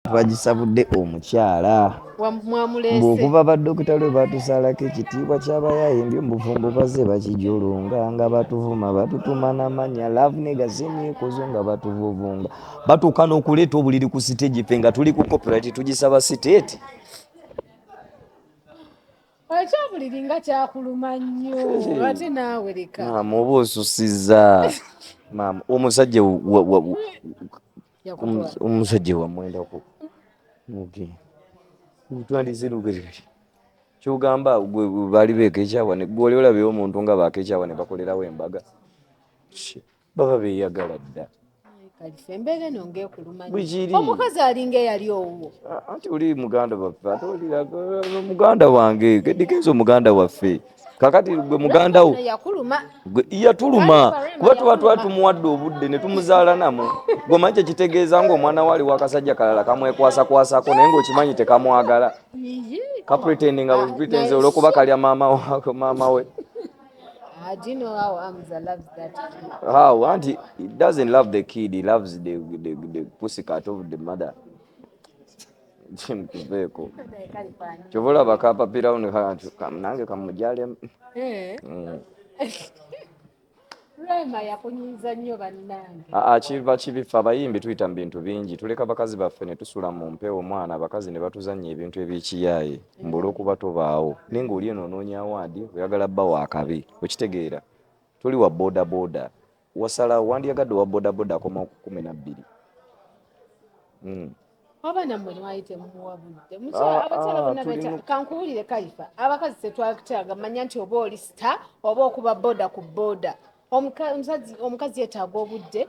Twagisabudde omukyala ng'okuva baddokita lwe batusalako ekitiibwa ky'abayayimbye mu bufumbo bazze bakijolonga nga batuvuma batutuma n'amannya love nega semyekozo nga batuvuvunga batuuka n'okuleeta obuliri ku siteegi ffe nga tuli ku copyright tugisaba siteeti. Ekyobuliri nga kyakuluma nnyo ate naawe leka. Maama oba osusizza. Maama omusajja omusajja wamwendako. Okay. Twandize lugereri. Kyogamba gwe bali beeka ekyawane gw'oli olabye omuntu nga baaka ekyawane bakolerawo embaga. Baba beeyagala dda. Embeera eno ng'ekuluma nnyo. Omukazi alinga eyali owuwo. Anti oli muganda waffe ate oli muganda wange geddikenzo muganda waffe. Kakati gwe muganda wo yatuluma kuba tuba tumuwadde obudde ne tumuzaala namu gwomanyi kyekitegeeza ng'omwana waali wakasajja kalala kamwekwasa-kwasako naye ng'okimanyi tekamwagala kapretendinga pretense olw'okuba kalya maama we. Do you know how Hamza loves that kid? How? Auntie, he doesn't love the kid, he loves the pussycat of the mother. Veko. Chovola bakapa pira nange kamujale. Rema yakunyiza nnyo bannange. Kibifa abayimbi tuyita mu bintu bingi tuleka bakazi baffe ne tusula mu mpewo omwana abakazi ne batuzannya ebintu ebikiyaaye mbula okuba tobaawo naye ng'oli eno onoonya awaadi oyagala bba waakabi okitegeera tuli wa boda boda wasalawo wandiyagadde wa boda boda akoma ku 12. Abaana mmwe mwayite muwabudde abakyala bonna kankuwulire Kalifa abakazi tetwakitaaga manya nti oba oli sita oba okuba boda ku boda omukazi yeetaaga obudde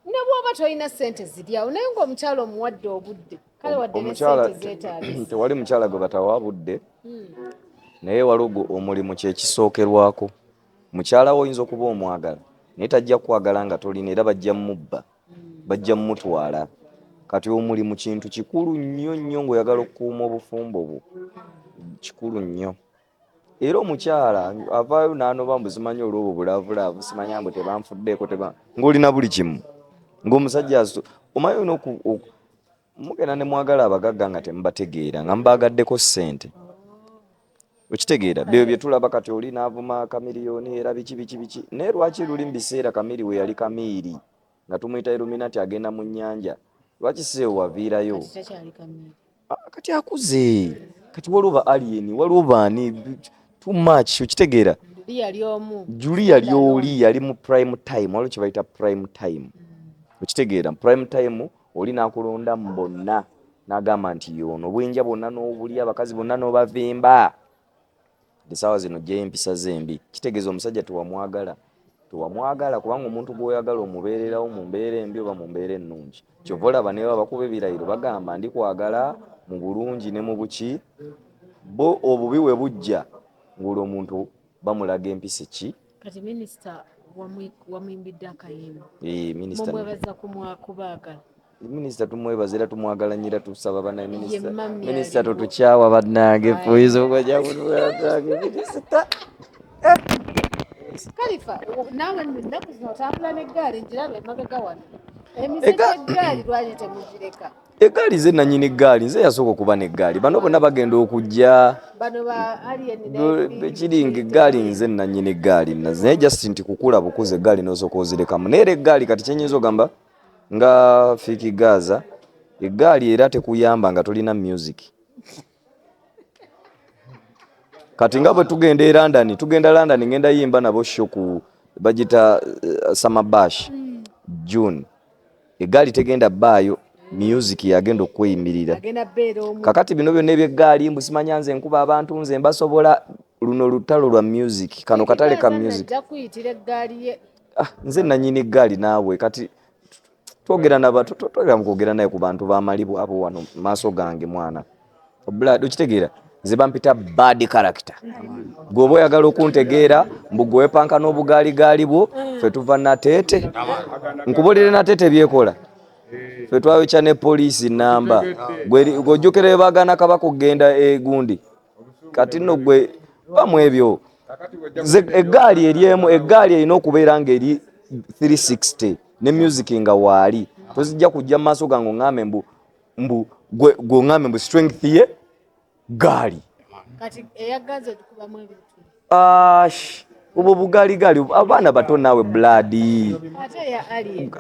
ne bw'oba tolina ssente ziri awo naye ng'omukyala omuwadde obudde kale wadde ne ssente zeetaagisa. Tewali mukyala gwe batawa budde naye waliwo omulimu kyekisookerwako. Mukyala wo oyinza okuba omwagala naye tajja kwagala nga tolina era bajja mubba bajja mutwala. Kati omulimu kintu kikulu nnyo nnyo ng'oyagala okukuuma obufumbo bwo kikulu nnyo. Era omukyala avaayo n'anoba mbu simanyi olw'obwo bulavulaavu simanya mbu tebanfuddeeko ng'olina buli kimu ng'omusajja omanyi mugenda ne mwagala abagagga nga temubategeera nga mubagaddeko ssente okitegeera byo bye tulaba kati oli n'avuma kamiriyoni era biki naye lwaki luli mu biseera kamiri we yali kamiiri nga tumuyita Illuminati agenda mu nnyanja lwaki seewo waviirayo kati akuze kati waliwo alien waliwo baani too much okitegeera juli yali oli yali mu prime time waliwo kye bayita prime time okitegeera prime time oli n'akulonda mu bonna n'agamba nti yono obwenja bwonna n'obuli abakazi bonna n'obavimba essaawa zino gyeyo empisa zembi kitegeeza omusajja tewamwagala kubanga omuntu gw'oyagala omubeererawo mu mbeera embi oba mu mbeera ennungi kyova olaba ne bakuba ebirayiro bagamba ndikwagala mu bulungi ne mu buki bo obubi we bujja ng'olwo omuntu bamulaga empisa ki. Kati minisita wamwimbidde akayimba mumwebaza kubaagala minisita tumwebaza era tumwagala nnyo era tusaba bannaye minisita totukyawa bannange poyizo okwajabulwange minisita. Kalifa naawe nnaku zino otambula n'eggaali njiraba emabega wano emize gy'eggaali lwaki temugireka? Eggaali ze nannyini ggaali nze yasooka okuba n'eggaali bano bonna bagenda okujja kiringa eggaali nze nannyini eggaali naye just nti kukula bukuze eggaali n'osooka ozirekamu naye era eggaali kati kyenyinza ogamba nga Fiiki Gaza eggaali era tekuyamba nga tolina music. Kati nga bwe tugenda London ngenda yimba nabo show ku bagita Summer Bash June eggaali tegenda baayo music yagenda okweyimirira kakati bino byonna ebyeggaali mbu simanya nze nkuba abantu nze mbasobola luno lutalo lwa music kano katale ka music nze nannyini eggaali naawe kati twogera mukwogera naye ku bantu bamalibu abo wano maaso gange mwana obulad okitegeera nze bampita bad character gwoba oyagala okuntegeera mbu gwepanka n'obugaaligaali bwo ffe tuva nateete nkubuulire nateete byekola ffe twayokya ne poliisi namba gw'ojjukira ebagana kabaka okugenda egundi kati nno gwe bamu ebyo eggaali eryemu eggaali erina okubeera ng'eri 360 ne music nga waali tozijja kujja mu maaso gange oŋŋambe mbu gwe mbu strength ye gaali kati eyagaze tukubamu ebintu obwo bugaaligaali abaana bato naawe blood ate ya alien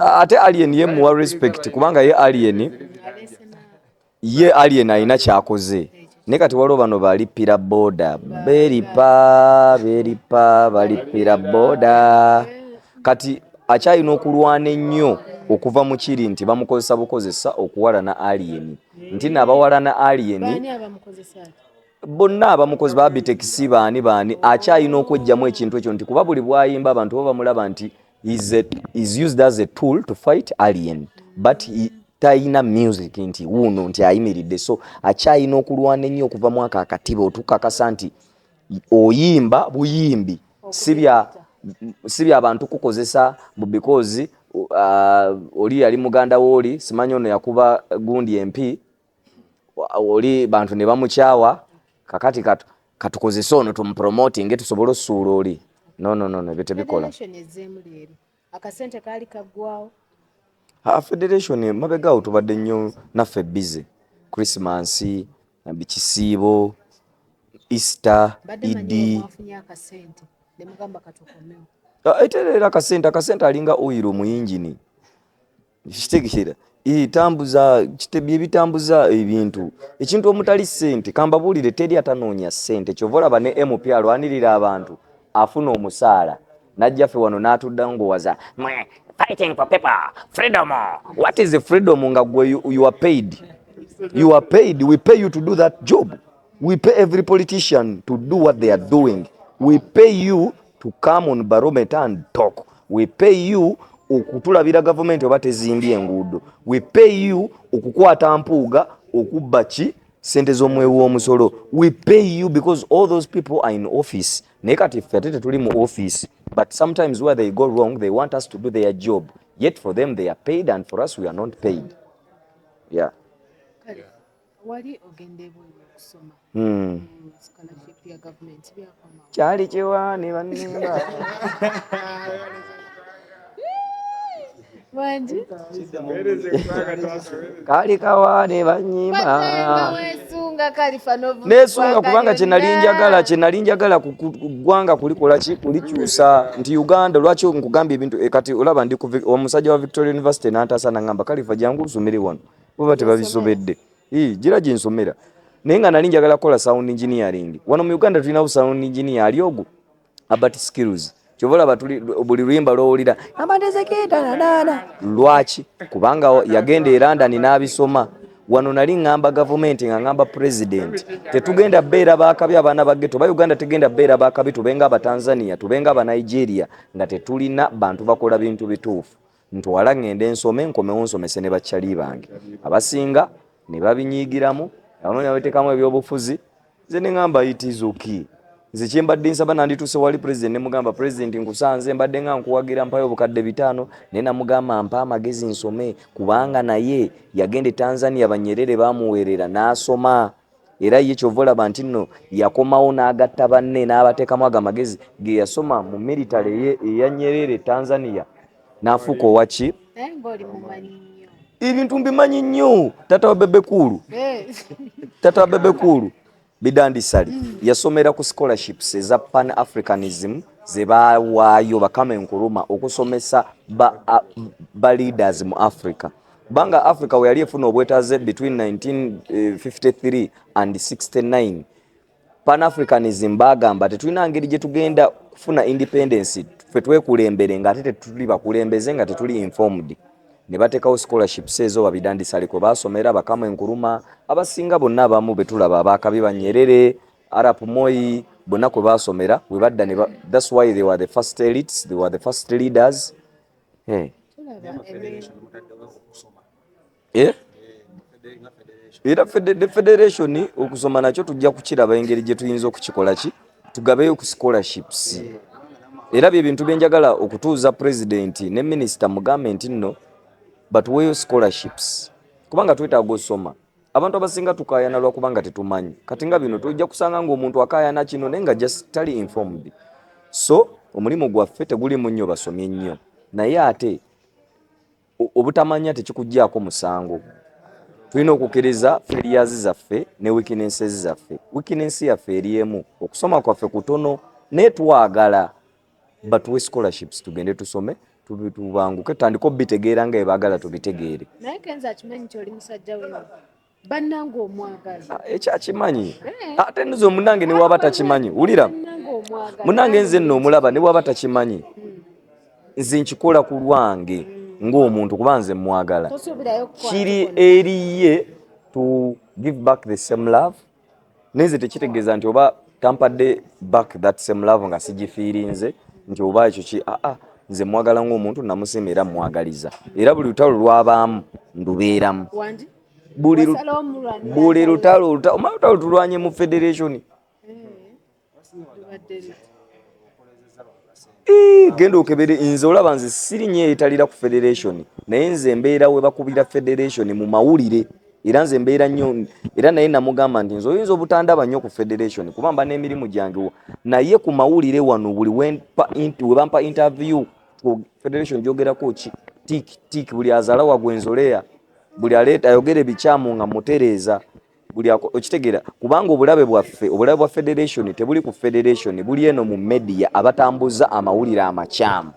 ate alien ye muwa respect kubanga ye alien alina kyakoze naye kati waliwo bano balippira boda beripa balippira boda kati akyalina okulwana ennyo okuva mu kiri nti bamukozesa bukozesa okuwalana alien nti nabawalana alien bonna abamukozi babitekisi baani akyalina okwejjamu ekintu ekyo nti kuba buli bwayimba abantu bo bamulaba nti is used as a tool to fight alien but tayina music nti wuno nti ayimiridde so akyalina okulwana ennyo okuva mu akakatiba otukakasa nti oyimba buyimbi si bya bantu kukozesa because oli yali muganda wooli simanyi ono yakuba gundi MP oli bantu ne bamukyawa kakati katukozesa ono tumupromoting tusobole osuula oli no bitebikola akasente kaali kaggwawo federation mabegaawo tubadde nnyo naffe busy Christmas kisiibo Easter Idi eterera akasente alinga oil mu yingini kitegekera itambuza kitebye bitambuza ebintu ekintu omutali sente kambabuulire teri atanoonya sente kyovola bane MP alwanirira abantu afuna omusaala najjaffe wano n'atudda ngowaza fighting for people freedom. What is the freedom nga gwe you are paid we pay you to do that job. We pay every politician to do what they are doing. We pay you to come on barometer and talk. We pay you okutulabira government oba tezimbye enguudo. We pay you okukwata mpuuga okubba ki sente z'omwewu w'omusolo. We pay you because all those people are in office. Naye kati ffe ate tetuli mu office. But sometimes where they go wrong, they want us to do their job. Yet for them they are paid and for us we are not paid. Yeah. Wali ogende bwe kusoma. Scholarship ya government byakoma. Kyali kiwaani bannimba. Wanji? Kali kawaani banyimba. Nesunga kubanga kye njagala kugwanga kulikola ki kulikyusa nti Uganda lwaki nkugambye ebintu kati olaba ndi omusajja wa Victoria University n'antaasa n'angamba Kalifa jangu lusomere wano baba tebabisobedde gira gye nsomera naye nga nali njagala kukola sound engineering wano mu Uganda tulina sound engineer ali ogu Albert Skills kyovola batuli buli luyimba lwowulira lwaki kubanga yagenda e London n'abisoma wano nali ngamba government nga ngamba president tetugenda beera bakabi abaana bageto ba Uganda tegenda beera bakabi tubenga aba Tanzania tubenga aba Nigeria nga tetulina bantu bakola bintu bituufu ntwala ngende ensome nkomewo nsomese ne bakyali bange abasinga ne babinyiigiramu abamu yaweteekamu ebyobufuzi nze ne ngamba it is okay nze kyembadde nsaba nandituuse wali president ne mugamba president nkusanze mbadde nga nkuwagira mpayo obukadde 5 naye namugamba mpa amagezi nsome kubanga naye yagende Tanzania Banyerere bamuweerera n'asoma era ye kyovolaba nti nno yakomawo n'agatta banne n'abateekamu ago amagezi ge yasoma mu military eya Nyerere Tanzania n'afuuka owaki ebintu mbimanyi nnyo tata wa bebe kulu Bidandi Sali yasomera ku scholarships eza Pan Africanism ze bawaayo bakame nkuluma okusomesa ba leaders mu Africa banga Africa we yali efuna obwetaaze between 1953 and 69 Pan Africanism bagamba tetulina ngeri gye tugenda kufuna independence ffe twekulembere nga ate tetuli bakulembeze nga tetuli informed ne bateekawo scholarships ezo Babidandi Sali ko basomera bakama enkuluma abasinga bonna abamu betulaba abakabi Banyerere Arap Moi bonna ko basomera we badda ne that's why they were the first elites they were the first leaders era federation okusoma nakyo tujja kukiraba engeri gye tuyinza okukikola ki tugabeyo ku scholarships era bye bintu byenjagala okutuuza president ne minister mu government nno but weyo scholarships kubanga twetaaga osoma abantu abasinga tukayana lwakubanga tetumanyi kati nga bino tujja kusanga ng'omuntu akayana kino naye nga just tali informed so omulimu gwaffe teguli mu nnyo basomye nnyo naye ate obutamanya tekikuggyako musango tulina okukkiriza failures zaffe ne weaknesses zaffe. Weakness yaffe eriemu okusoma kwaffe kutono naye twagala batuwe scholarships tugende tusome tubanguke tutandike obitegeera nga ebaagala tubitegeere. naye kenza akimanyi nti oli musajja we bannange omwagala ekyo akimanyi ate nze omunange ne waba takimanyi wulira munange nze nno omulaba ne waba takimanyi nze nkikola ku lwange ng'omuntu kuba nze mwagala kiri eriye to give back the same love neze tekitegeeza nti oba tampadde back that same love nga sigifiirinze nti oba ekyo ki nze mwagala ng'omuntu namusiima era mwagaliza era buli lutalo lwabaamu ndubeeramu buli lutalo tulwanye mu federation genda okebere nze olaba nze sirinye etalira ku federation naye nze mbeera we bakubira federation mu mawulire era nze mbeera nnyo era naye namugamba nti nze oyinza obutandaba nnyo ku federation kuba mba n'emirimu gyange naye ku mawulire wano buli we bampa interview ku federation gyogerako tik buli azala wagwenzoleya buli aleeta ayogere bikyamu nga mutereeza buli okitegeera kubanga obulabe bwa federation tebuli ku federation buli eno mu media abatambuza amawulire amakyamu.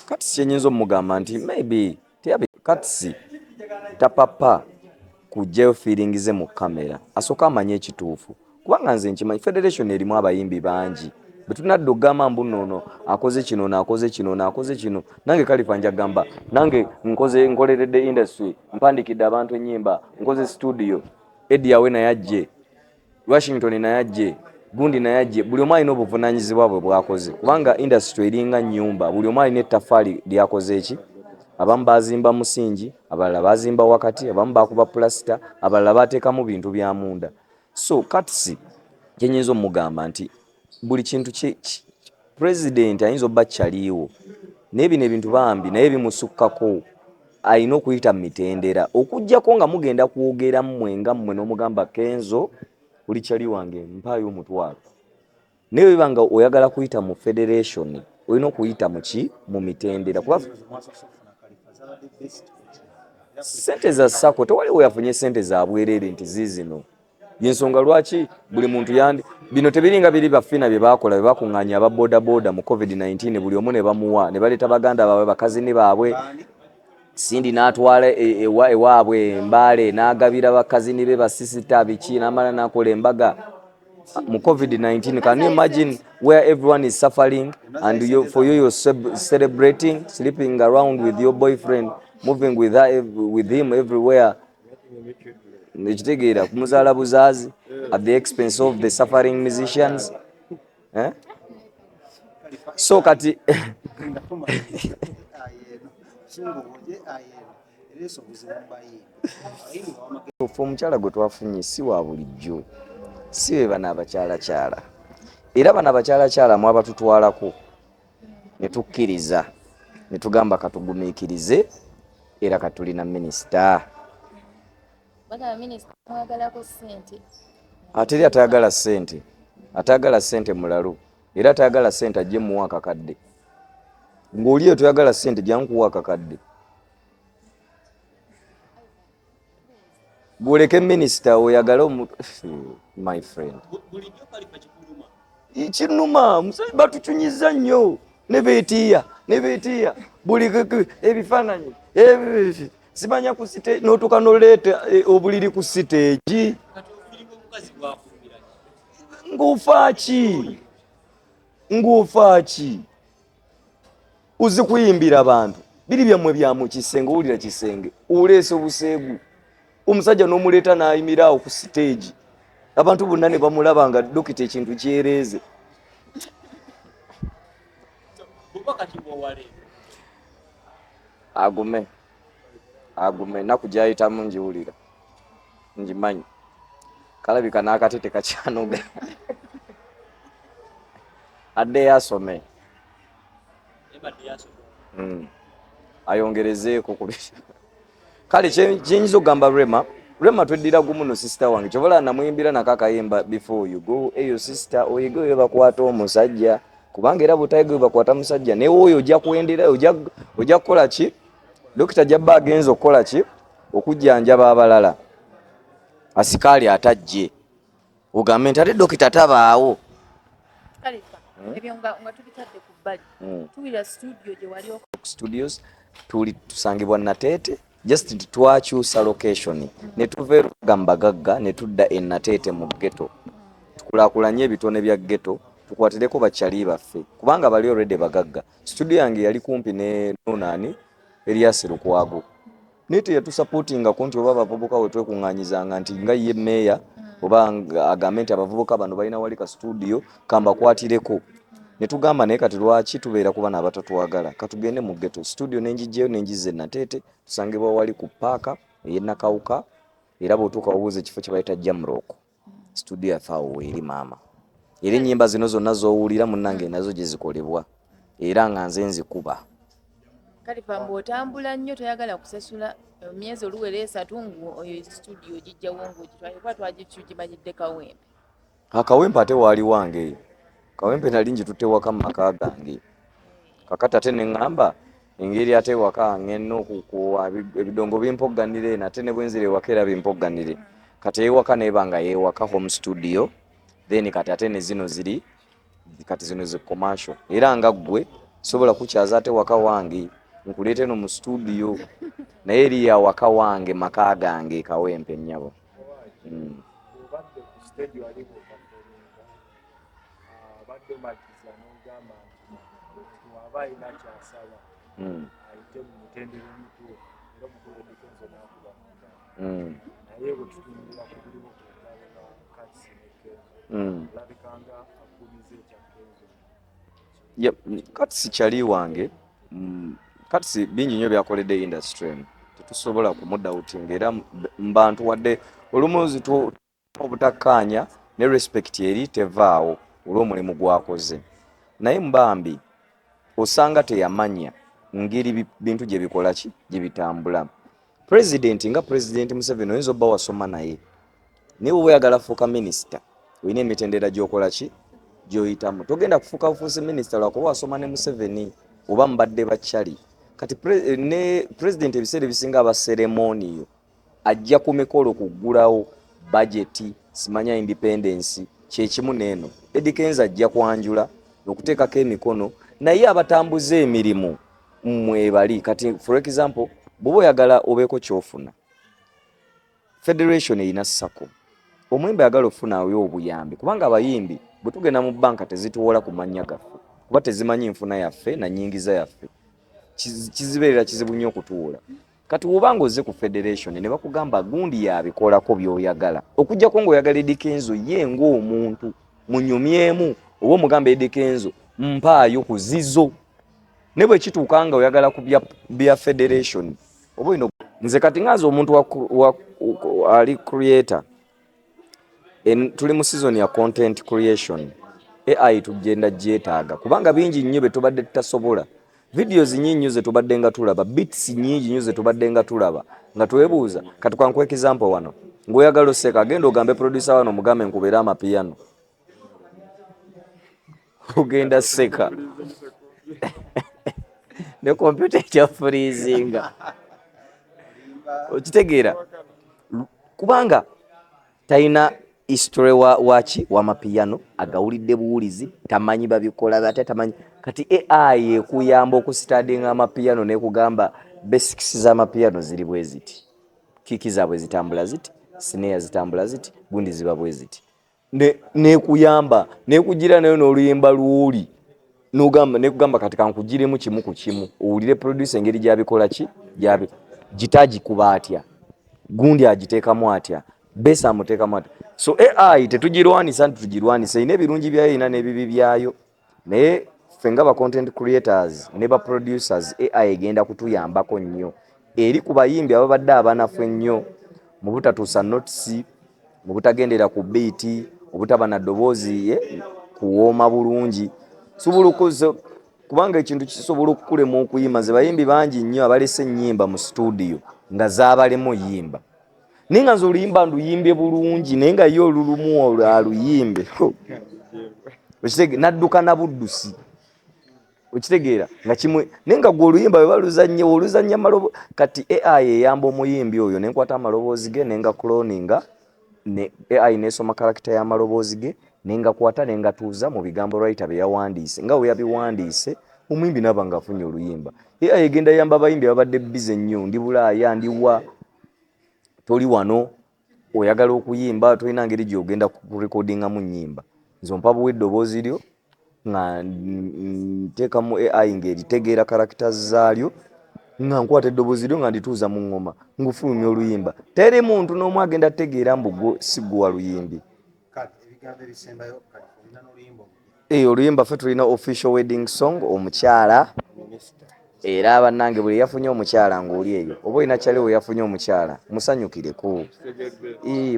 Kati kyenyinza omugamba nti maybe kati tapapa kujjayo feeling ze mu kamera asooka amanye ekituufu kubanga nze nkimanyi federation erimu abayimbi bangi betunadde okugamba mbunono akoze kino naakoze kino naakoze kino nange Kalifa njagamba nange nkoleredde industry mpandikidde abantu ennyimba nkoze studio Eddie Awe nayajje Washington nayajje Gundi nayajje buli omu alina obuvunaanyizibwa bwe bwakoze kubanga industry eringa nnyumba buli omu alina ettaffaali lyakoze eki abamu bazimba musingi abalala bazimba wakati abamu bakuba plasita abalala bateekamu bintu bya munda so katisi kyenyinza omugamba nti buli kintu president ayinza obba kyaliiwo naye bino ebintu bambi naye bimusukkako alina okuyita mu mitendera okuggyako nga mugenda kwogera mmwe nga mmwe n'omugamba Kenzo buli kyali wange mpaayo omutwalo naye webanga oyagala kuyita mu federation olina okuyita mu mitendera kuba sente za sako tewaliwo yafunye sente za bwereere nti ziizino yensonga lwaki buli muntu bino tebiringa biri baffina bye bakola bye bakuŋŋaanya aba boda mu COVID-19 buli omu ne bamuwa ne baleeta baganda baabwe bakazini baabwe Sindi n'atwala ewaabwe Mbale n'agabira bakazini be basisita biki n'amala n'akola embaga mu COVID-19. Can you imagine where everyone is suffering and for you're celebrating, sleeping around with your boyfriend, moving with him everywhere? Nekitegeera kumuzaala buzaazi at the expense of the suffering musicians. So kati omukyala gwe twafunye si wa bulijjo si be bano abakyalakyala era bano abakyalakyala mu abatutwalako ne tukkiriza ne tugamba katugumiikirize era katulina minisita ate eri atayagala ssente mulalu era atayagala ssente ajje muwa akakadde ng'oli eyo toyagala ssente jankuwa akakadde gwoleke minisita oyagala my friend kinuma batucunyiza nnyo ne beetiya buli ebifaananyi simanya ku site n'otuuka n'oleeta obuliri ku siteegi ng'ofaaki uzi kuyimbira abantu biri byammwe bya mu kisenge owulira kisenge oleese obuseegu omusajja n'omuleeta n'ayimiraawo ku siteegi abantu bonna ne bamulaba nga dokita ekintu kyereeze agume naku gyayitamu njiwulira njimanyi kalabika n'akatete kakyanoga addeyo asome ayongerezeeko kale kyenyinza okugamba Rema Rema tweddira gumu no sister wange kyobola namuyimbira nakakayimba before you go eyo sister oyigo yo bakwata omusajja kubanga era butayigo bakwata musajja ne oyo ojja kuendera ojja kukola ki dokita jabba agenza okukola ki okujjanjaba abalala asikali atajje ugambe nti ate dokita tabaawo ebyo nga tubitadde ku bbali tuwira studio gye wali studios tuli tusangibwa Nateete just twakyusa location ne tuva Gambagagga ne tudda e Nateete mu ghetto tukulakulanye ebitone bya ghetto tukwatireko bakyali baffe kubanga bali already bagagga studio yange yali kumpi ne nonani Elias Lukwago nite yatusupportinga konti oba abavubuka we twekunganyizanga nti nga ye meya oba agambe nti abavubuka bano balina wali ka studio kamba kwatireko ne tugamba naye kati lwaki tubeera kuba n'abatatwagala katugende mu ghetto studio nenjijeyo nenjize Nateete tusangibwa wali ku paaka eyenakawuka era bw'otuuka obuuza ekifo kye bayita Jamrock studio yafaawo eri maama era ennyimba zino zonna z'owulira munnange nazo gye zikolebwa era nga nze nzikuba Kalifa mbw'otambula nnyo toyagala kusasula emyezi oluwera 3 oyo studio gijjawo ng'ogitwale kuba twagimanyidde Kawempe. Kawempe ate waali wange Kawempe nali njitutte waka mu maka gange kakati ate ne ŋŋamba engeri ate waka ng'enna okukuwa ebidongo bimpogganire nate ne bwenzire ewaka era bimpogganire kati ewaka neebanga yeewaka home studio then kati ate ne zino ziri kati zino zi commercial era nga ggwe sobola kukyaza ate waka wange nkuleete no mu studio naye eri ya waka wange maka gange Kawempe nnyabo kati sikyali wange kati si bingi nnyo byakoledde industry tetusobola kumudda utinga era mbantu wadde olumuzi obutakkaanya ne respect eri tevaawo olw'omulimu gwakoze naye mbambi osanga teyamanya ngeri bintu gye bikola ki gye bitambula president Museveni oyinza obba wasoma naye naye bwe oyagala fuuka minisita olina emitendera gy'okola ki gy'oyitamu togenda kufuuka bufuusi minisita lwakuba wasoma ne Museveni oba mbadde bakyali kati ne president ebiseera ebisinga aba ceremoniyo ajja ku mikolo kuggulawo budgeti simanya independence kyekimu neeno Eddy Kenzo ajja kwanjula okuteekako emikono naye abatambuza emirimu mwebali kati for example bw'oba oyagala obeeko kyofuna federation erina sako omwembe ayagala ofunayo obuyambi kubanga abayimbi bwe tugenda mu banka tezituwola ku mannya gaffe kuba tezimanyi nfuna yaffe na nyingiza yaffe kizibeerera kizibu nnyo okutuwola kati wobanga ozze ku federation ne bakugamba gundi yabikolako by'oyagala okujjako ng'oyagala Eddy Kenzo ye ng'omuntu munyumyemu oba omugamba Eddy Kenzo mpaayo ku zizo ne bwe kituuka nga oyagala ku bya federation oba ino nze kati ngaza omuntu ali creator tuli mu season ya content creation AI tugenda gyetaaga kubanga bingi nnyo bye tubadde tutasobola videos nyingi ze tubadde nga tulaba beats nyingi nnyo ze tubadde nga tulaba nga twebuuza kati kwa example wano ng'oyagala oseka agenda ogambe producer wano mugambe nkubeera amapiano ogenda seka ne computer ekya freezinga okitegeera kubanga talina history wachi wa mapiano agawulidde buwulizi tamanyi babikola bate tamanyi kati AI ekuyamba okusitadinga amapiano ne kugamba basics za mapiano ziri bweziti kiki zaabwe zitambula ziti snare zitambula ziti gundi ziba bweziti ne kuyamba ne kugira nayo n'oluyimba lwoli n'ogamba ne kugamba kati kankugiremu kimu ku kimu owulire producer engeri gyabikola ki gyabi gitaji kuba atya gundi agiteekamu atya besa amuteekamu atya so AI tetugirwanisa ntitugirwanisa ine ebirungi byayo ina n'ebibi byayo naye ffe nga ba content creators ne ba producers AI egenda kutuyambako nnyo eri ku bayimbi ababadde abanafu ennyo mu butatuusa notisi mu butagendera ku beati obutaba na ddoboozi kuwooma bulungi kubanga ekintu kisobola okukulema okuyimba ze bayimbi bangi nnyo abalese ennyimba mu studio nga zaabalemu yimba ninga nze oluyimba nduyimbe bulungi naye nga ye olulumu aluyimbe nadduka na buddusi okitegeera nga kimwe naye nga gwe oluyimba bwe oluzannya malobo kati AI eyamba omuyimbi oyo nenkwata amaloboozi ge nenga cloninga ne AI nesoma karakita y'amaloboozi ge nenga kwata nenga tuuza mu bigambo writer bye yawandiise nga we yabiwandiise omuyimbi naba nga afunye oluyimba AI egenda yamba abayimbi ababadde bize nnyo ndi Bulaaya ndiwa toli wano oyagala okuyimba tolina ngeri gy'ogenda kurekodingamu nnyimba nze ompa buwa eddoboozi lyo nga nteekamu AI ng'eritegeera karakita zaalyo nga nkwata eddoboozi lyo nga ndituuza mu ngoma ngufulumya oluyimba teri muntu n'omu agenda tegeera mbu si gwe waluyimbi oluyimba ffe tulina official wedding song omukyala era bannange buli yafunye omukyala ng'oli eyo oba olina kyale we yafunye omukyala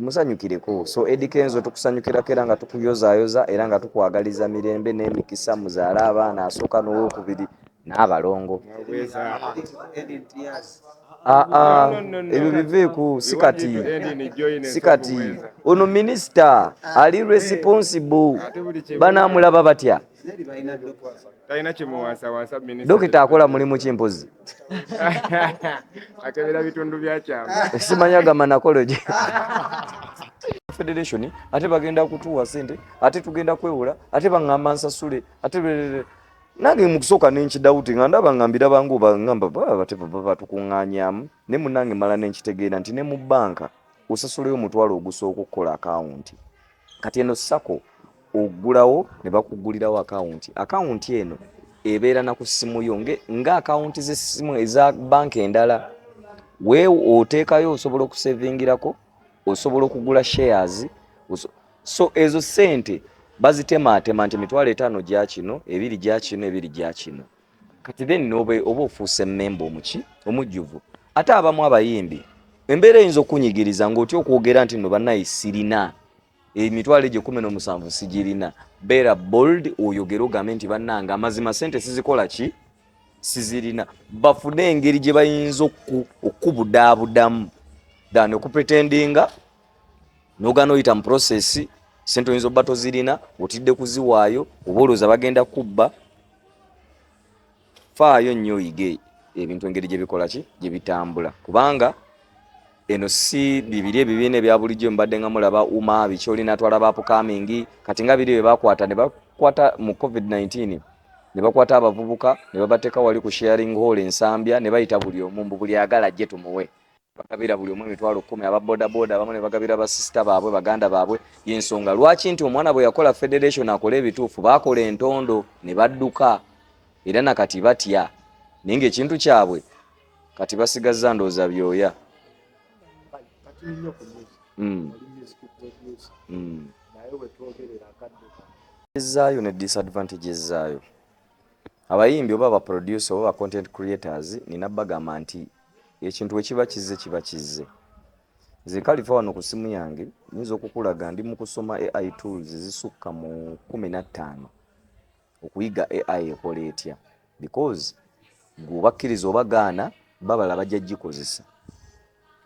musanyukireko so Eddie Kenzo tukusanyukirako era nga tukuyozaayoza era nga tukwagaliza mirembe n'emikisa muzaale abaana asooka n'owokubiri n'abalongo ebyo biveeku sikati ono minisita ali responsible banaamulaba batya dokita akola mulimu kimpozi akebera bitundu byakyama simanya gamba nakoloje federation ate bagenda kutuwa sente ate tugenda kwewola ate baŋŋamba nsasule ate nange mukusooka nenkidawuti nga ndaba ŋŋambira bangu baŋŋamba bate batukuŋŋaanyaamu ne munnange mala nenkitegeera nti ne mu bbanka osasuleyo omutwalo ogusooka okukola akawunti kati eno sako ogulawo ne bakugulirawo akawunti eno ebeera na ku ssimu yo nga akawunti z'essimu eza banka endala weewo oteekayo osobola okusevingirako osobola okugula shares so ezo sente bazitemaatema nti 50,000 gya kino 2 gya kino 2 gya kino kati then oba ofuuse mmemba omujjuvu ate abamu abayimbi embeera eyinza okunyigiriza ng'otya okwogera nti no bannaye sirina emitwalo egyo 17 sigirina beera bold oyogere ogambe nti bannanga amazima sente sizikola ki sizirina bafune engeri gye bayinza okubudaabudamu than okupretendinga n'ogaana oyita mu process sente oyinza obba tozirina otidde kuziwaayo oba olowooza bagenda kubba faayo nnyo oyige ebintu engeri gye bikola ki gye bitambula kubanga eno si bibiri ebibiina ebya bulijjo mbadde nga mulaba uma bikyolina twalaba upcoming kati nga biri bye bakwata ne bakwata mu COVID-19 ne bakwata abavubuka ne babateeka wali ku sharing hall ensambya ne bayita buli omu mbu buli agala ajje tumuwe bagabira buli omu 10,000 ababodaboda abamu ne bagabira basisita baabwe baganda baabwe y'ensonga lwaki nti omwana bwe yakola federation akola ebituufu baakola entondo ne badduka era nakati batya naye ng'ekintu kyabwe kati basigazza ndooza byoya zaayo ne disadvantages zaayo abayimbi oba abaproducer oba content creators nina bagamba nti ekintu ekiba kizze nze kalifa wano ku simu yange nyinza okukulaga ndi mu kusoma AI tools zisukka mu 15 okuyiga AI ekola etya because gwebakkiriza oba gaana babala bajja gikozesa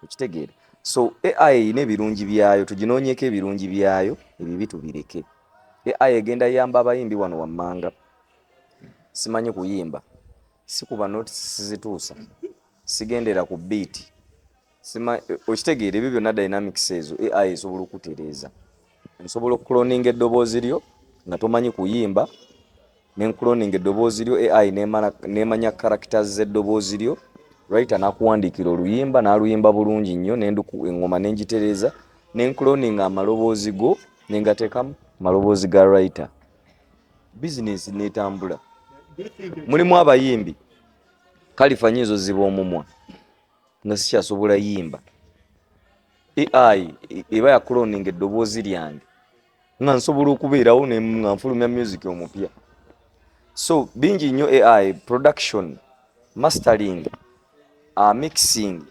okitegeera so AI erina ebirungi byayo tuginoonyeko ebirungi byayo ebibi tubireke AI egenda yamba abayimbi wano wammanga simanyi kuyimba sikuba notice sizituusa sigendera ku beat okitegeera ebyo byonna dynamics ezo AI esobola okutereeza nsobola okucloninga eddoboozi lyo nga tomanyi kuyimba nencloninga eddoboozi lyo AI nemanya characters z'eddoboozi lyo writer nakuwandiikira oluyimba n'aluyimba bulungi nnyo engoma nengitereeza nencloninga amaloboozi go nengateekamu maloboozi ga writer business netambula mulimu abayimbi kalifa nyinzo ziba omumwa nga sikyasobola yimba AI eba ya cloning eddoboozi lyange nga nsobola okubeerawo nga nfulumya music omupya so bingi nnyo AI production mastering mixing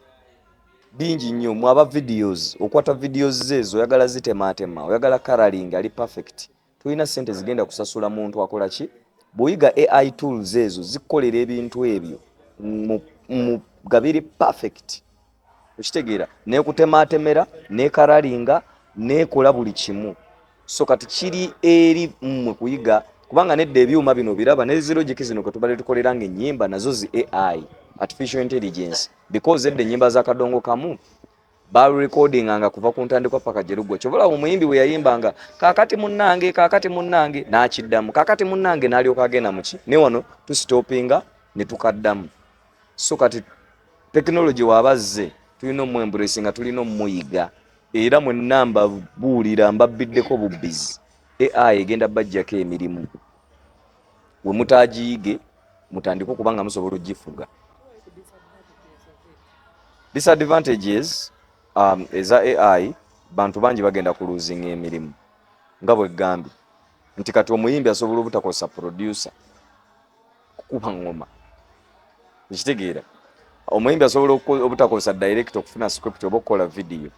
bingi nnyo mwaba videos okwata videos zezo oyagala zitemaatema oyagala coloring ali perfect tulina sente zigenda kusasula muntu akola ki bw'oyiga AI tools ezo zikolera ebintu ebyo mu gabiri perfect okitegeera nekutematemera nekaralinga nekola buli kimu so kati kiri eri mmwe kuyiga kubanga nedda ebyuma bino biraba ne logic zino kwe tubale tukoleranga ennyimba nazo zi AI artificial intelligence because edda ennyimba za kadongo kamu recordinganga kuva ku ntandikwa paka jerugwa kyobola omuyimbi we yayimbanga kakati munnange nakiddamu kakati munnange nalyoka agenda muki ne wano tusitopinga ne tukaddamu so kati technology wabazze tulina omwembrace nga tulina omuyiga era mwenna mbabuulira mbabbiddeko bubbizi AI egenda bajjako emirimu we mutagiyige mutandika okubanga musobola ogifuga disadvantages eza AI bantu bangi bagenda ku losing emirimu nga bwe gambye nti kati omuyimbi asobola obutakozesa producer kukuba ngoma ekitegeera omuyimbi asobola obutakozesa direct okufuna script oba okukola video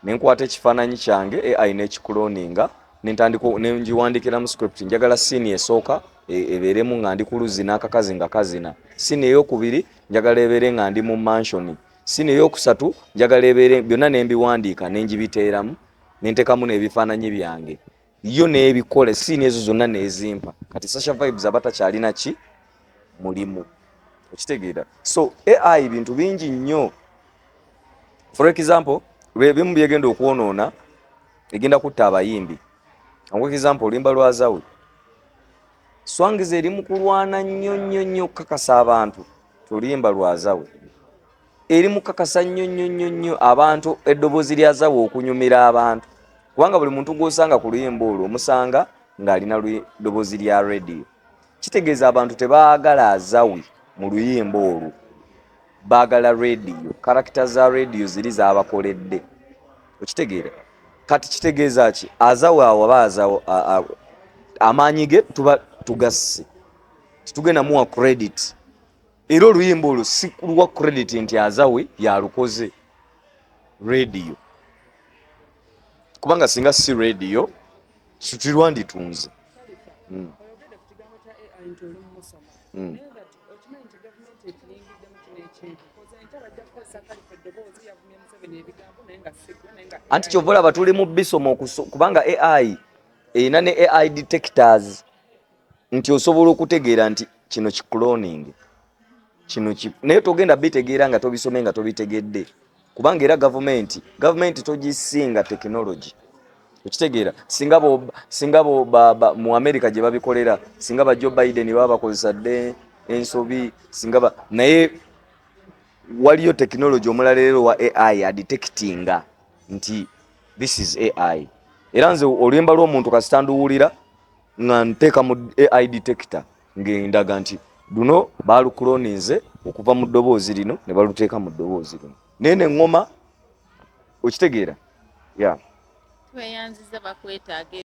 nenkwata ekifaananyi kyange AI nekikloninga nenjiwandikira mu script njagala scene esooka ebeeremu nga ndi ku luzzi n'akakazi nga kazina scene eyokubiri njagala ebeere nga ndi mu mansion scene eyokusatu njagala ebeere byonna nembiwandiika nenjibiteeramu nentekamu n'ebifaananyi byange yo nebikola scene ezo zonna nezimpa kati Sasha Vibes abatakyalina ki mulimu okitegeera so AI bintu bingi nnyo for example bimu byegenda okwonoona egenda kutta abayimbi for example olimba lwazawe swangiza eri mu kulwana nnyo kakasa abantu tulimba lwazawe eri mu kakasa nnyo abantu eddoboozi lyazawe okunyumira abantu kubanga buli muntu gw'osanga ku luyimba olwo omusanga ng'alina ddoboozi lya radio kitegeeza abantu tebaagala azawe mu luyimba olwo baagala radio karakita za radio ziri zaabakoledde okitegeera kati kitegeeza ki azawe awo aba azawe amaanyi ge tuba tugasse titugenda muwa credit era oluyimba olwo si luwa credit nti azawe yalukoze radio kubanga singa si radio tutirwanditunze anti kyovola batuli mu bisomo kubanga AI erina ne AI detectors nti osobola okutegeera nti kino kicloning naye togenda bitegeera nga tobisome nga tobitegedde kubanga era gavumenti togisinga technology okitegeera singa bo mu America gye babikolera singa ba Joe Biden baba bakozesa dde ensobi singa naye waliyo technology omulala leero wa AI adetectinga nti this is AI era nze oluyimba lw'omuntu kasitanduwulira nga nteeka mu AI detector ngendaga nti luno balucloninze okuva mu ddoboozi lino ne baluteeka mu ddoboozi lino naye neŋŋoma okitegeera tweyanziza bakwetaaga